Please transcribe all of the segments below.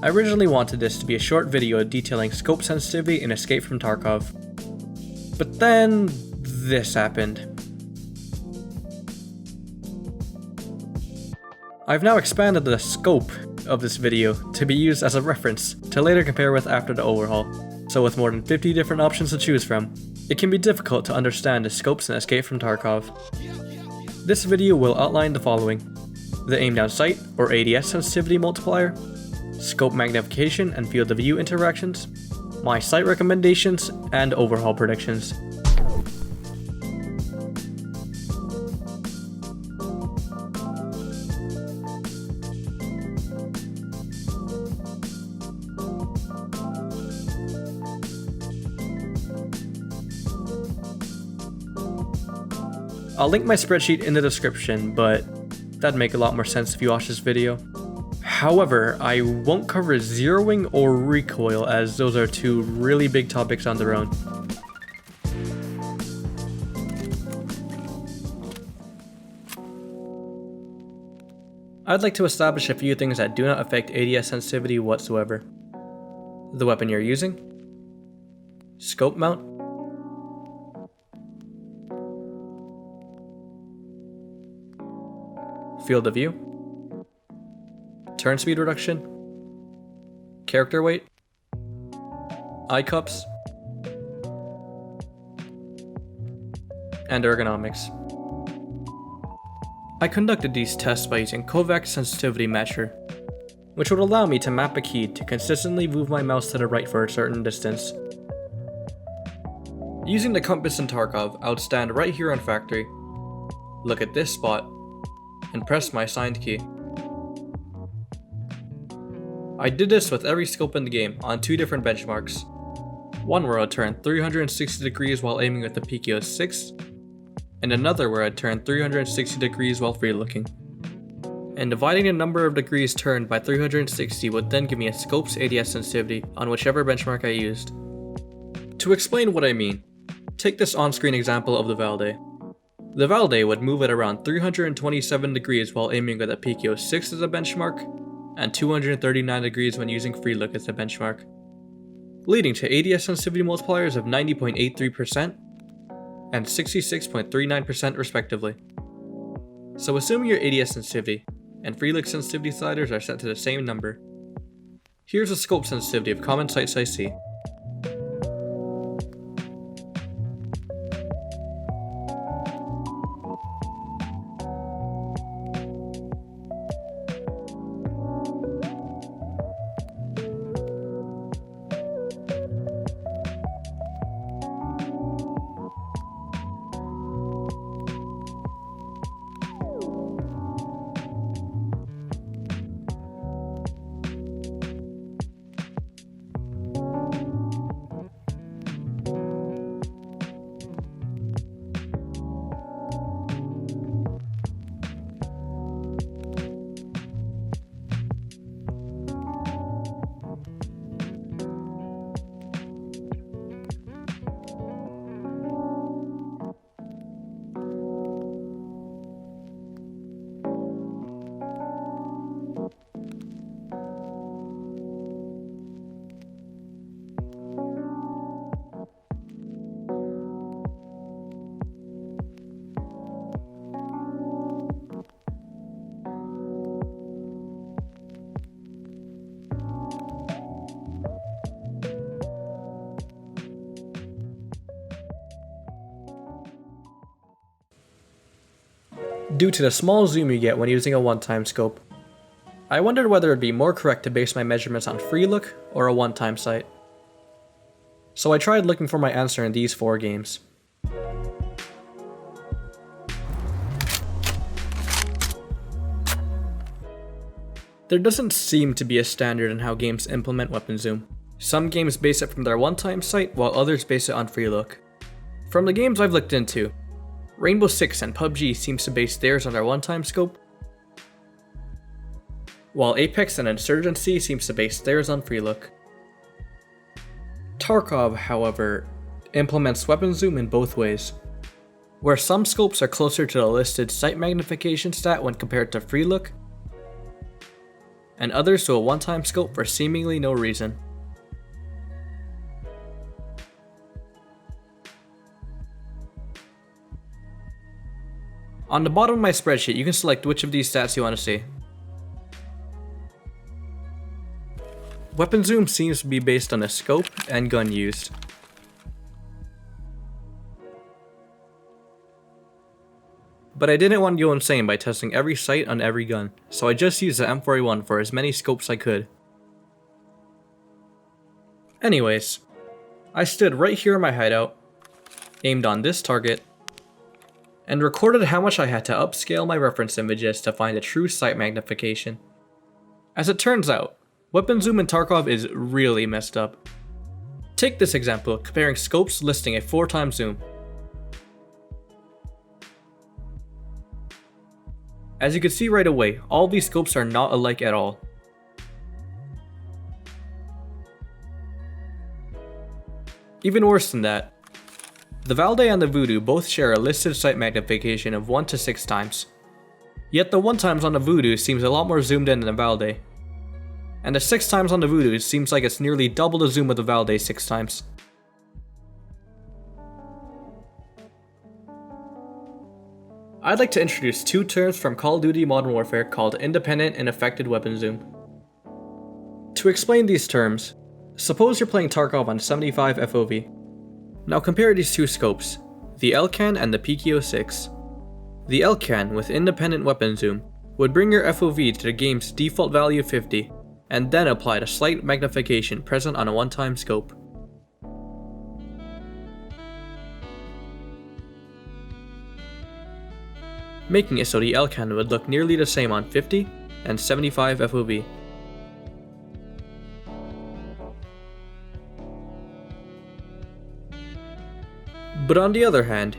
I originally wanted this to be a short video detailing scope sensitivity in Escape from Tarkov, but then this happened. I've now expanded the scope of this video to be used as a reference to later compare with after the overhaul, so with more than 50 different options to choose from, it can be difficult to understand the scopes in Escape from Tarkov. This video will outline the following: the aim down sight or ADS sensitivity multiplier, scope magnification and field of view interactions, my sight recommendations, and overhaul predictions. I'll link my spreadsheet in the description, but that'd make a lot more sense if you watch this video. However, I won't cover zeroing or recoil, as those are two really big topics on their own. I'd like to establish a few things that do not affect ADS sensitivity whatsoever. The weapon you're using, scope mount, field of view, turn speed reduction, character weight, eye cups, and ergonomics. I conducted these tests by using Kovacs sensitivity matcher, which would allow me to map a key to consistently move my mouse to the right for a certain distance. Using the compass in Tarkov, I would stand right here on factory, look at this spot, and press my assigned key. I did this with every scope in the game on two different benchmarks. One where I'd turn 360 degrees while aiming with the PKO 6, and another where I'd turn 360 degrees while free looking. And dividing the number of degrees turned by 360 would then give me a scope's ADS sensitivity on whichever benchmark I used. To explain what I mean, take this on-screen example of the Valde. The Valde would move at around 327 degrees while aiming with a PKO 6 as a benchmark, and 239 degrees when using free look as a benchmark, leading to ADS sensitivity multipliers of 90.83% and 66.39% respectively. So assuming your ADS sensitivity and free look sensitivity sliders are set to the same number, here's the scope sensitivity of common sights I see. Due to the small zoom you get when using a one-time scope, I wondered whether it would be more correct to base my measurements on free look or a one-time sight. So I tried looking for my answer in these 4 games. There doesn't seem to be a standard in how games implement weapon zoom. Some games base it from their one-time sight, while others base it on free look. From the games I've looked into, Rainbow Six and PUBG seems to base theirs on their one-time scope, while Apex and Insurgency seems to base theirs on free look. Tarkov, however, implements weapon zoom in both ways, where some scopes are closer to the listed sight magnification stat when compared to free look, and others to a one-time scope for seemingly no reason. On the bottom of my spreadsheet, you can select which of these stats you want to see. Weapon zoom seems to be based on the scope and gun used. But I didn't want to go insane by testing every sight on every gun, so I just used the M41 for as many scopes I could. Anyways, I stood right here in my hideout, aimed on this target, and recorded how much I had to upscale my reference images to find a true sight magnification. As it turns out, weapon zoom in Tarkov is really messed up. Take this example, comparing scopes listing a 4x zoom. As you can see right away, all these scopes are not alike at all. Even worse than that, the Valde and the Voodoo both share a listed sight magnification of 1 to 6 times. Yet the 1 times on the Voodoo seems a lot more zoomed in than the Valde. And the 6 times on the Voodoo seems like it's nearly double the zoom of the Valde 6 times. I'd like to introduce 2 terms from Call of Duty Modern Warfare called independent and affected weapon zoom. To explain these terms, suppose you're playing Tarkov on 75 FOV. Now compare these 2 scopes, the LCAN and the PKO6. The LCAN with independent weapon zoom would bring your FOV to the game's default value of 50, and then apply the slight magnification present on a one-time scope. Making it so the LCAN would look nearly the same on 50 and 75 FOV. But on the other hand,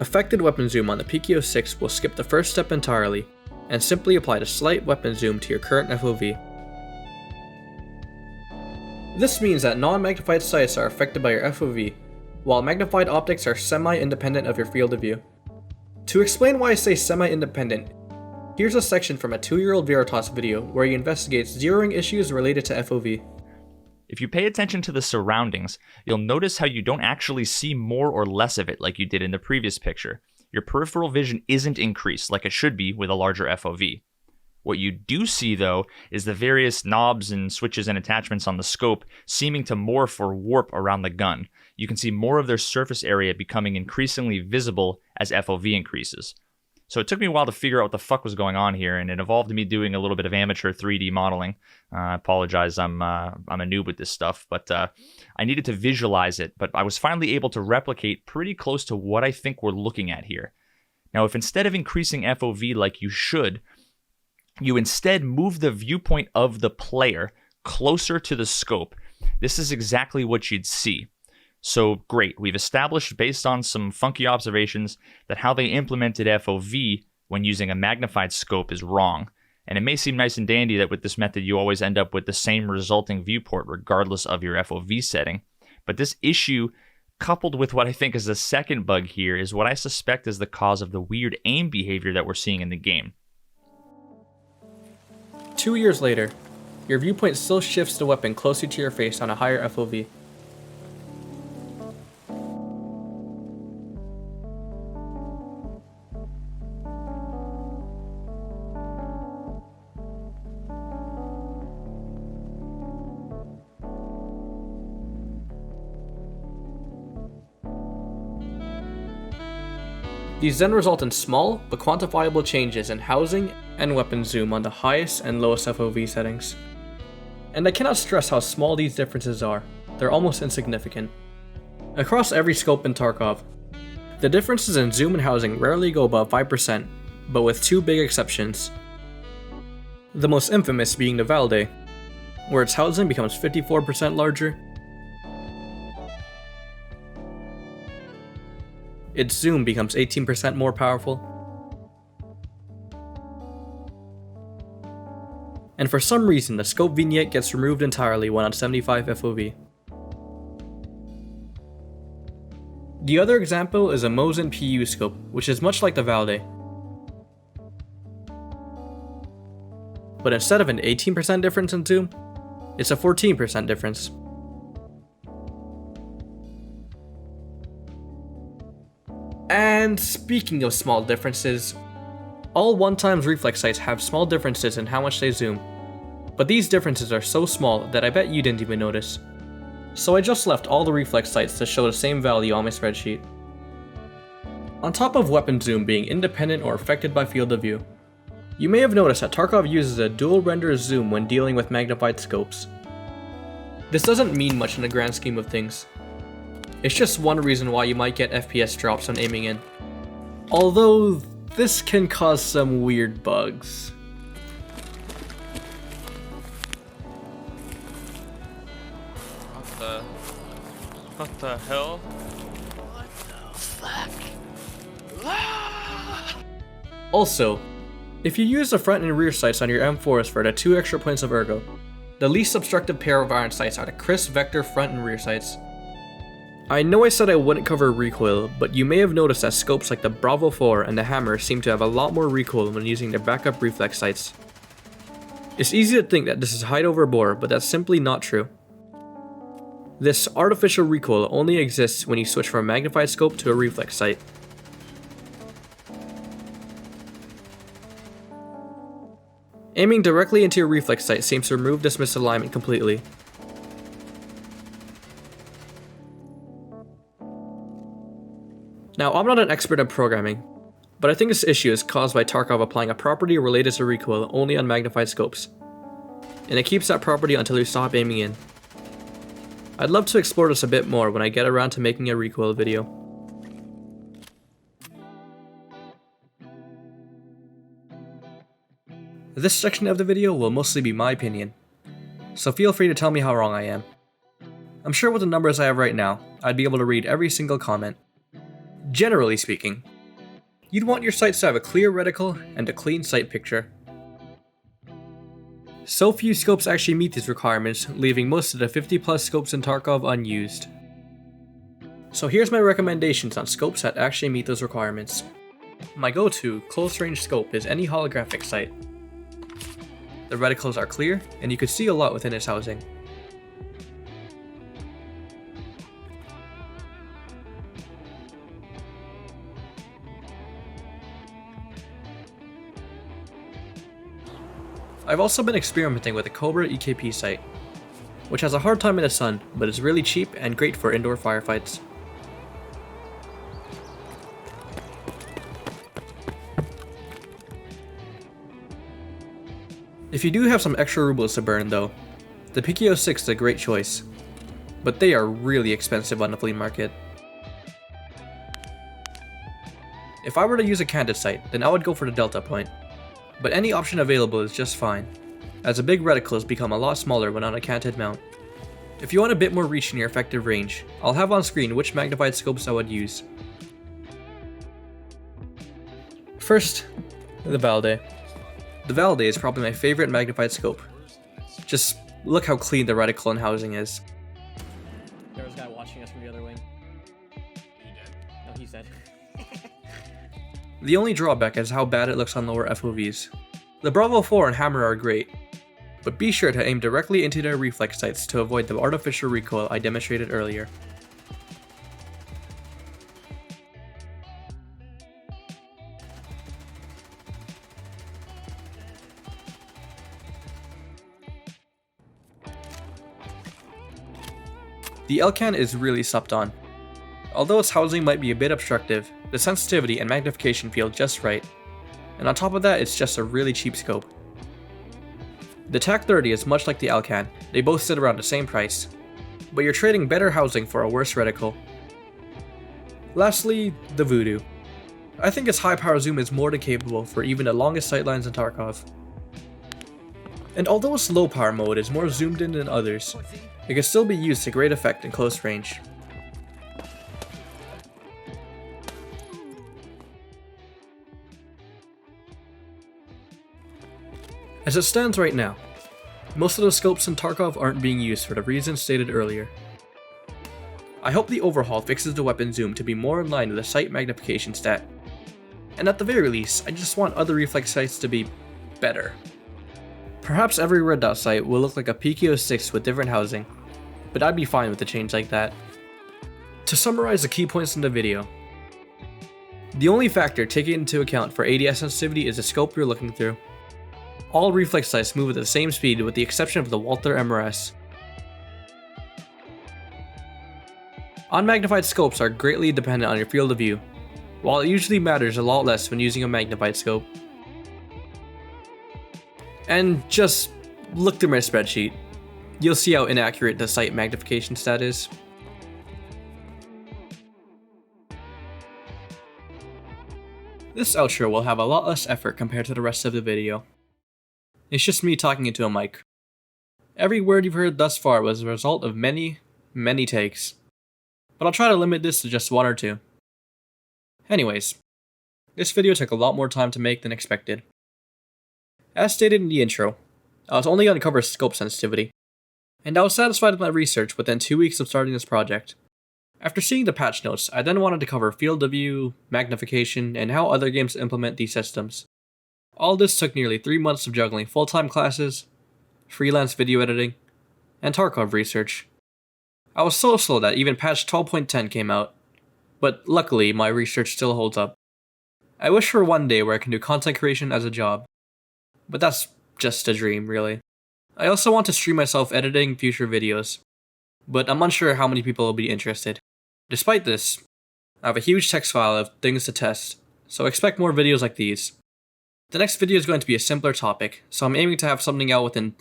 affected weapon zoom on the PKO6 will skip the first step entirely and simply apply the slight weapon zoom to your current FOV. This means that non-magnified sights are affected by your FOV, while magnified optics are semi-independent of your field of view. To explain why I say semi-independent, here's a section from a 2-year-old Veritas video where he investigates zeroing issues related to FOV. If you pay attention to the surroundings, you'll notice how you don't actually see more or less of it like you did in the previous picture. Your peripheral vision isn't increased like it should be with a larger FOV. What you do see, though, is the various knobs and switches and attachments on the scope seeming to morph or warp around the gun. You can see more of their surface area becoming increasingly visible as FOV increases. So it took me a while to figure out what the fuck was going on here, and it involved me doing a little bit of amateur 3D modeling. I apologize, I'm a noob with this stuff, but I needed to visualize it, but I was finally able to replicate pretty close to what I think we're looking at here. Now, if instead of increasing FOV like you should, you instead move the viewpoint of the player closer to the scope, this is exactly what you'd see. So great, we've established based on some funky observations that how they implemented FOV when using a magnified scope is wrong. And it may seem nice and dandy that with this method you always end up with the same resulting viewport regardless of your FOV setting. But this issue, coupled with what I think is the second bug here, is what I suspect is the cause of the weird aim behavior that we're seeing in the game. 2 years later, your viewpoint still shifts the weapon closer to your face on a higher FOV. These then result in small but quantifiable changes in housing and weapon zoom on the highest and lowest FOV settings. And I cannot stress how small these differences are, they're almost insignificant. Across every scope in Tarkov, the differences in zoom and housing rarely go above 5%, but with 2 big exceptions. The most infamous being the Valde, where its housing becomes 54% larger, its zoom becomes 18% more powerful, and for some reason the scope vignette gets removed entirely when on 75 FOV. The other example is a Mosin PU scope, which is much like the Valde. but instead of an 18% difference in zoom, it's a 14% difference. And speaking of small differences, all 1x reflex sights have small differences in how much they zoom, but these differences are so small that I bet you didn't even notice. So I just left all the reflex sights to show the same value on my spreadsheet. On top of weapon zoom being independent or affected by field of view, you may have noticed that Tarkov uses a dual render zoom when dealing with magnified scopes. This doesn't mean much in the grand scheme of things. It's just one reason why you might get FPS drops when aiming in. Although, this can cause some weird bugs. What the hell? What the fuck? Also, if you use the front and rear sights on your M4s for the 2 extra points of ergo, the least obstructive pair of iron sights are the crisp vector front and rear sights. I know I said I wouldn't cover recoil, but you may have noticed that scopes like the Bravo 4 and the Hammer seem to have a lot more recoil when using their backup reflex sights. It's easy to think that this is height over bore, but that's simply not true. This artificial recoil only exists when you switch from a magnified scope to a reflex sight. Aiming directly into your reflex sight seems to remove this misalignment completely. Now, I'm not an expert in programming, but I think this issue is caused by Tarkov applying a property related to recoil only on magnified scopes, and it keeps that property until you stop aiming in. I'd love to explore this a bit more when I get around to making a recoil video. This section of the video will mostly be my opinion, so feel free to tell me how wrong I am. I'm sure with the numbers I have right now, I'd be able to read every single comment. Generally speaking, you'd want your sights to have a clear reticle and a clean sight picture. So few scopes actually meet these requirements, leaving most of the 50+ scopes in Tarkov unused. So here's my recommendations on scopes that actually meet those requirements. My go-to close range scope is any holographic sight. The reticles are clear, and you can see a lot within its housing. I've also been experimenting with the Cobra EKP sight, which has a hard time in the sun, but is really cheap and great for indoor firefights. If you do have some extra rubles to burn though, the PKO6 is a great choice, but they are really expensive on the flea market. If I were to use a candid sight, then I would go for the Delta point, but any option available is just fine, as the big reticles become a lot smaller when on a canted mount. If you want a bit more reach in your effective range, I'll have on screen which magnified scopes I would use. First, the Valde. The Valde is probably my favorite magnified scope. Just look how clean the reticle and housing is. There was a guy watching us from the other wing. No, he's dead. The only drawback is how bad it looks on lower FOVs. The Bravo 4 and Hammer are great, but be sure to aim directly into their reflex sights to avoid the artificial recoil I demonstrated earlier. The Elcan is really supped on. Although its housing might be a bit obstructive, the sensitivity and magnification feel just right, and on top of that it's just a really cheap scope. The TAC-30 is much like the Elcan, they both sit around the same price, but you're trading better housing for a worse reticle. Lastly, the Voodoo. I think its high power zoom is more than capable for even the longest sightlines in Tarkov. And although its low power mode is more zoomed in than others, it can still be used to great effect in close range. As it stands right now, most of the scopes in Tarkov aren't being used for the reasons stated earlier. I hope the overhaul fixes the weapon zoom to be more in line with the sight magnification stat, and at the very least, I just want other reflex sights to be better. Perhaps every red dot sight will look like a PKO6 with different housing, but I'd be fine with a change like that. To summarize the key points in the video, the only factor taken into account for ADS sensitivity is the scope you're looking through. All reflex sights move at the same speed with the exception of the Walther MRS. Unmagnified scopes are greatly dependent on your field of view, while it usually matters a lot less when using a magnified scope. And just look through my spreadsheet. You'll see how inaccurate the sight magnification stat is. This outro will have a lot less effort compared to the rest of the video. It's just me talking into a mic. Every word you've heard thus far was a result of many takes. But I'll try to limit this to just one or two. Anyways, this video took a lot more time to make than expected. As stated in the intro, I was only going to cover scope sensitivity, and I was satisfied with my research within 2 weeks of starting this project. After seeing the patch notes, I then wanted to cover field of view, magnification, and how other games implement these systems. All this took nearly 3 months of juggling full-time classes, freelance video editing, and Tarkov research. I was so slow that even patch 12.10 came out, but luckily my research still holds up. I wish for one day where I can do content creation as a job, but that's just a dream, really. I also want to stream myself editing future videos, but I'm unsure how many people will be interested. Despite this, I have a huge text file of things to test, so expect more videos like these. The next video is going to be a simpler topic, so I'm aiming to have something out within,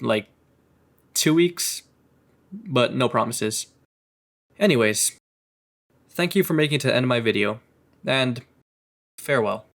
2 weeks, but no promises. Anyways, thank you for making it to the end of my video, and farewell.